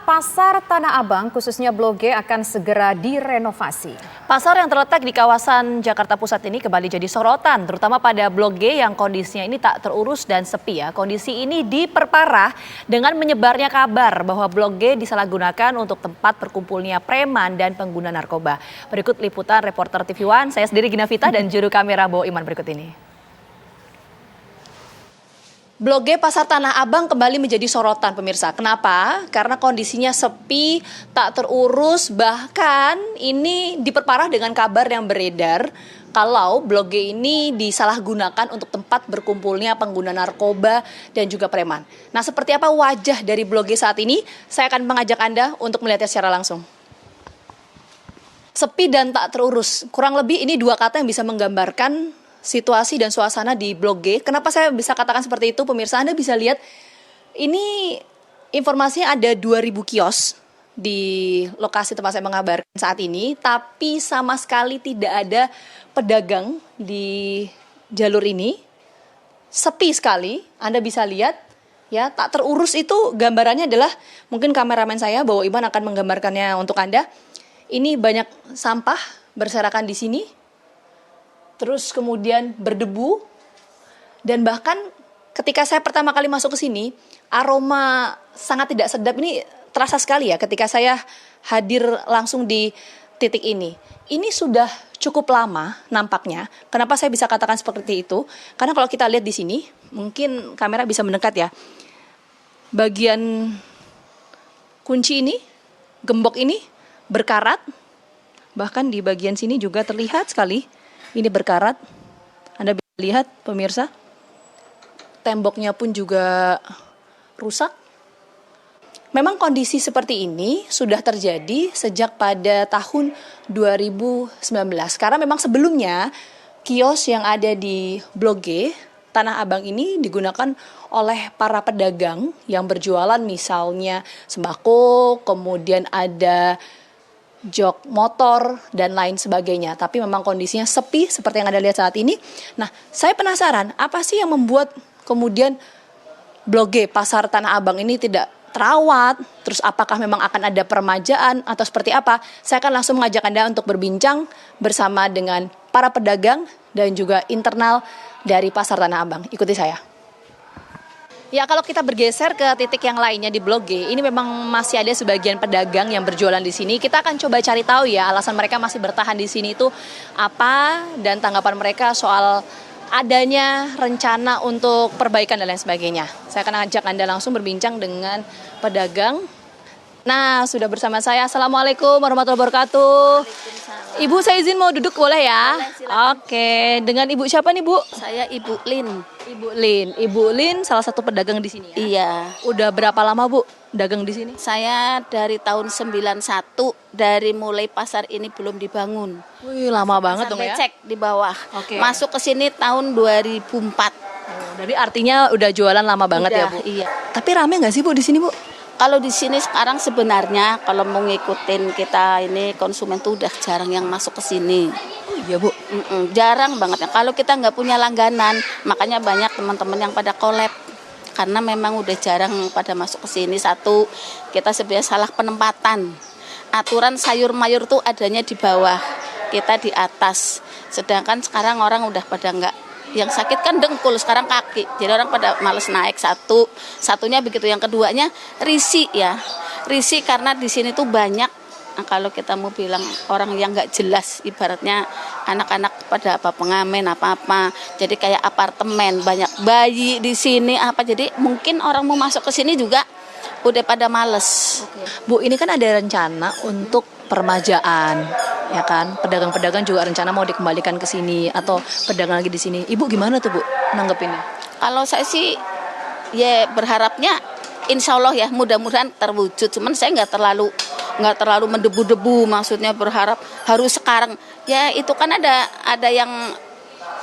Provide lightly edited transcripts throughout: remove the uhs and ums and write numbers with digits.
Pasar Tanah Abang khususnya Blok G akan segera direnovasi. Pasar yang terletak di kawasan Jakarta Pusat ini kembali jadi sorotan, terutama pada Blok G yang kondisinya ini tak terurus dan sepi ya. Kondisi ini diperparah dengan menyebarnya kabar bahwa Blok G disalahgunakan untuk tempat berkumpulnya preman dan pengguna narkoba. Berikut liputan reporter TV One, saya sendiri Gina Vita dan juru kamera Bo Iman berikut ini. Blok G Pasar Tanah Abang kembali menjadi sorotan pemirsa. Kenapa? Karena kondisinya sepi, tak terurus, bahkan ini diperparah dengan kabar yang beredar kalau Blok G ini disalahgunakan untuk tempat berkumpulnya pengguna narkoba dan juga preman. Nah, seperti apa wajah dari Blok G saat ini? Saya akan mengajak Anda untuk melihatnya secara langsung. Sepi dan tak terurus, kurang lebih ini dua kata yang bisa menggambarkan situasi dan suasana di Blok G. Kenapa saya bisa katakan seperti itu, pemirsa? Anda bisa lihat, ini informasinya ada 2.000 kios di lokasi tempat saya mengabarkan saat ini, tapi sama sekali tidak ada pedagang di jalur ini. Sepi sekali, Anda bisa lihat, ya, tak terurus itu gambarannya adalah, mungkin kameramen saya, Bawa Iman akan menggambarkannya untuk Anda. Ini banyak sampah berserakan di sini. Terus kemudian berdebu, dan bahkan ketika saya pertama kali masuk ke sini, aroma sangat tidak sedap ini terasa sekali ya ketika saya hadir langsung di titik ini. Ini sudah cukup lama nampaknya. Kenapa saya bisa katakan seperti itu? Karena kalau kita lihat di sini, mungkin kamera bisa mendekat ya. Bagian kunci ini, gembok ini berkarat, bahkan di bagian sini juga terlihat sekali. Ini berkarat, Anda bisa lihat pemirsa, temboknya pun juga rusak. Memang kondisi seperti ini sudah terjadi sejak pada tahun 2019. Karena memang sebelumnya kios yang ada di Blok G, Tanah Abang ini digunakan oleh para pedagang yang berjualan misalnya sembako, kemudian ada jok motor, dan lain sebagainya. Tapi memang kondisinya sepi seperti yang Anda lihat saat ini. Nah, saya penasaran, apa sih yang membuat kemudian Blok G Pasar Tanah Abang ini tidak terawat? Terus apakah memang akan ada permajaan atau seperti apa? Saya akan langsung mengajak Anda untuk berbincang bersama dengan para pedagang dan juga internal dari Pasar Tanah Abang. Ikuti saya. Ya, kalau kita bergeser ke titik yang lainnya di Blok G, ini memang masih ada sebagian pedagang yang berjualan di sini. Kita akan coba cari tahu ya alasan mereka masih bertahan di sini itu apa, dan tanggapan mereka soal adanya rencana untuk perbaikan dan lain sebagainya. Saya akan ajak Anda langsung berbincang dengan pedagang. Nah, sudah bersama saya. Assalamualaikum warahmatullahi wabarakatuh. Ibu, saya izin mau duduk boleh ya? Boleh, oke, dengan Ibu siapa nih, Bu? Saya Ibu Lin. Ibu Lin salah satu pedagang di sini ya? Iya. Udah berapa lama, Bu, dagang di sini? Saya dari tahun 91, dari mulai pasar ini belum dibangun. Wih, lama banget dong ya? Becek di bawah. Oke. Masuk ke sini tahun 2004. Jadi artinya udah jualan lama banget ya, Bu? Iya. Tapi rame nggak sih, Bu, di sini, Bu? Kalau di sini sekarang sebenarnya kalau mau ngikutin kita ini konsumen tuh udah jarang yang masuk ke sini. Oh iya, Bu. Jarang banget ya. Kalau kita nggak punya langganan, makanya banyak teman-teman yang pada collab. Karena memang udah jarang pada masuk ke sini. Satu, kita sebenarnya salah penempatan. Aturan sayur mayur tuh adanya di bawah, kita di atas. Sedangkan sekarang orang udah pada nggak, yang sakit kan dengkul, sekarang kaki. Jadi orang pada males naik. Satunya begitu. Yang keduanya risih ya. Risih karena di sini tuh banyak. Nah, kalau kita mau bilang orang yang nggak jelas, ibaratnya anak-anak pada pengamen apa-apa. Jadi kayak apartemen, banyak bayi di sini apa. Jadi mungkin orang mau masuk ke sini juga udah pada males. Bu, ini kan ada rencana untuk permajaan, ya kan? Pedagang-pedagang juga rencana mau dikembalikan ke sini atau pedagang lagi di sini. Ibu gimana tuh, Bu, nanggepinnya? Kalau saya sih ya berharapnya insya Allah ya mudah-mudahan terwujud. Cuman saya nggak terlalu mendebu-debu, maksudnya berharap harus sekarang. Ya itu kan ada yang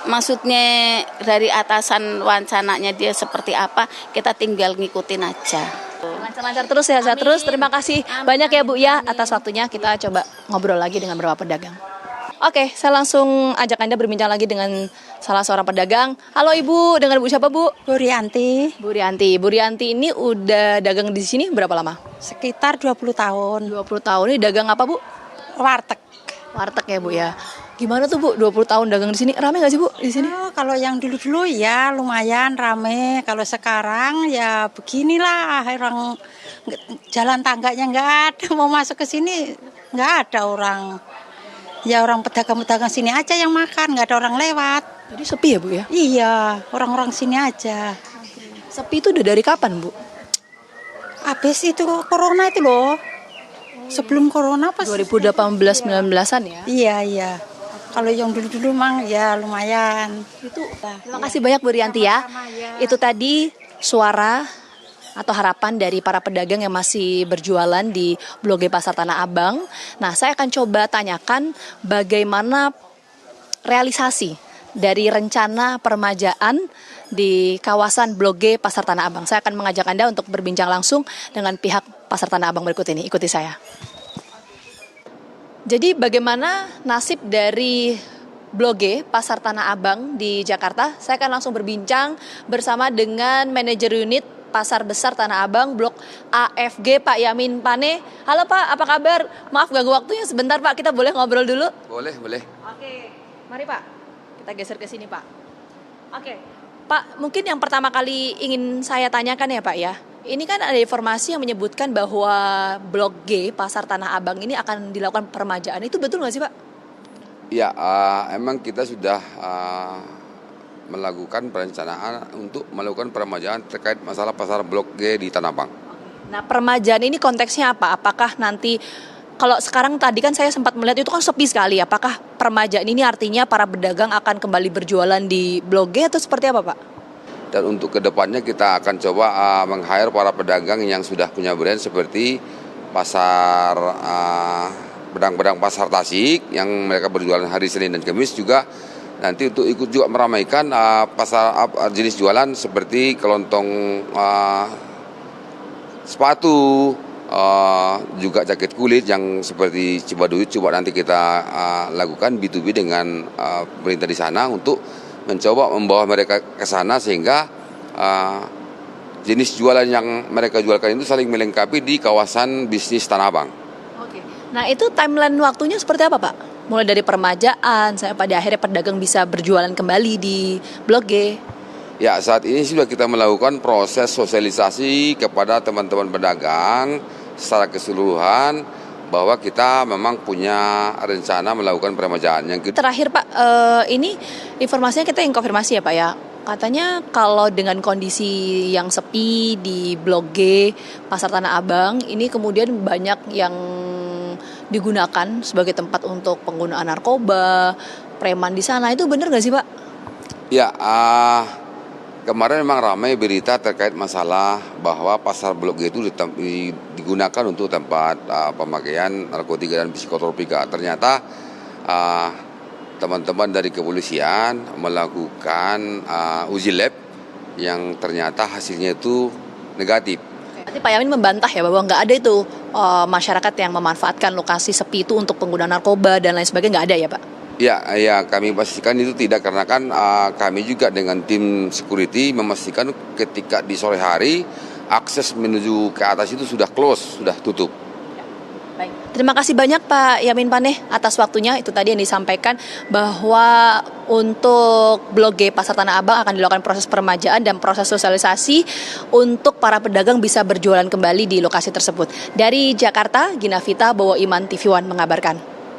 maksudnya dari atasan wancananya dia seperti apa, kita tinggal ngikutin aja. Lancar-lancar terus, sehat-sehat terus. Terima kasih banyak ya, Bu ya, atas waktunya. Kita coba ngobrol lagi dengan beberapa pedagang. Oke, saya langsung ajak Anda berbincang lagi dengan salah seorang pedagang. Halo Ibu, dengan Bu siapa Bu? Bu Rianti, Bu Rianti. Bu Rianti ini udah dagang di sini berapa lama? sekitar 20 tahun. 20 tahun. Ini dagang apa Bu? Warteg. Warteg ya Bu ya. Gimana tuh Bu, 20 tahun dagang di sini? Rame nggak sih Bu di sini? Oh, kalau yang dulu-dulu ya lumayan rame. Kalau sekarang ya beginilah, orang jalan tangganya nggak ada. Mau masuk ke sini nggak ada orang. Ya orang pedagang-pedagang sini aja yang makan, nggak ada orang lewat. Jadi sepi ya Bu ya? Iya, orang-orang sini aja. Sepi itu udah dari kapan Bu? Habis itu corona itu loh. Sebelum corona pas 2018-19an ya? Iya. Kalau yang dulu-dulu mang ya lumayan. Itu. Terima kasih banyak Bu Rianti ya. Itu tadi suara atau harapan dari para pedagang yang masih berjualan di Blok G Pasar Tanah Abang. Nah, saya akan coba tanyakan bagaimana realisasi dari rencana permajaan di kawasan Blok G Pasar Tanah Abang. Saya akan mengajak Anda untuk berbincang langsung dengan pihak Pasar Tanah Abang berikut ini. Ikuti saya. Jadi bagaimana nasib dari Blok G Pasar Tanah Abang di Jakarta? Saya akan langsung berbincang bersama dengan manajer unit Pasar Besar Tanah Abang Blok AFG Pak Yamin Pane. Halo Pak, apa kabar? Maaf ganggu waktunya sebentar Pak, kita boleh ngobrol dulu? Boleh. Oke, mari Pak, kita geser ke sini Pak. Oke, Pak, mungkin yang pertama kali ingin saya tanyakan ya Pak ya. Ini kan ada informasi yang menyebutkan bahwa Blok G Pasar Tanah Abang ini akan dilakukan permajaan. Itu betul nggak sih Pak? Ya, emang kita sudah melakukan perencanaan untuk melakukan peremajaan terkait masalah pasar Blok G di Tanah Abang. Nah, permajaan ini konteksnya apa? Apakah nanti, kalau sekarang tadi kan saya sempat melihat itu kan sepi sekali. Apakah permajaan ini artinya para pedagang akan kembali berjualan di Blok G atau seperti apa Pak? Dan untuk kedepannya kita akan coba meng-hire para pedagang yang sudah punya brand seperti pasar pedang-pedang pasar Tasik yang mereka berjualan hari Senin dan Kamis juga. Nanti untuk ikut juga meramaikan pasar jenis jualan seperti kelontong sepatu, juga jaket kulit yang seperti Cibaduit. Coba nanti kita lakukan B2B dengan pemerintah di sana untuk mencoba membawa mereka ke sana sehingga jenis jualan yang mereka jualkan itu saling melengkapi di kawasan bisnis Tanah Abang. Oke. Nah, itu timeline waktunya seperti apa Pak? Mulai dari permajaan sampai pada akhirnya pedagang bisa berjualan kembali di Blok G. Ya, saat ini sudah kita melakukan proses sosialisasi kepada teman-teman pedagang secara keseluruhan bahwa kita memang punya rencana melakukan permajaan. Terakhir Pak, ini informasinya kita ingin konfirmasi ya Pak ya. Katanya kalau dengan kondisi yang sepi di Blok G Pasar Tanah Abang, ini kemudian banyak yang digunakan sebagai tempat untuk penggunaan narkoba, preman di sana. Itu benar nggak sih Pak? Ya, kemarin memang ramai berita terkait masalah bahwa pasar Blok G itu digunakan untuk tempat pemakaian narkotika dan psikotropika. Ternyata teman-teman dari kepolisian melakukan uji lab yang ternyata hasilnya itu negatif. Nanti Pak Yamin membantah ya bahwa nggak ada itu masyarakat yang memanfaatkan lokasi sepi itu untuk pengguna narkoba dan lain sebagainya, nggak ada ya Pak? Ya, kami pastikan itu tidak, karena kan kami juga dengan tim security memastikan ketika di sore hari akses menuju ke atas itu sudah close, sudah tutup. Baik. Terima kasih banyak Pak Yamin Pane atas waktunya. Itu tadi yang disampaikan bahwa untuk Blok G Pasar Tanah Abang akan dilakukan proses permajaan dan proses sosialisasi untuk para pedagang bisa berjualan kembali di lokasi tersebut. Dari Jakarta, Gina Vita, Bowo Iman, TV One mengabarkan.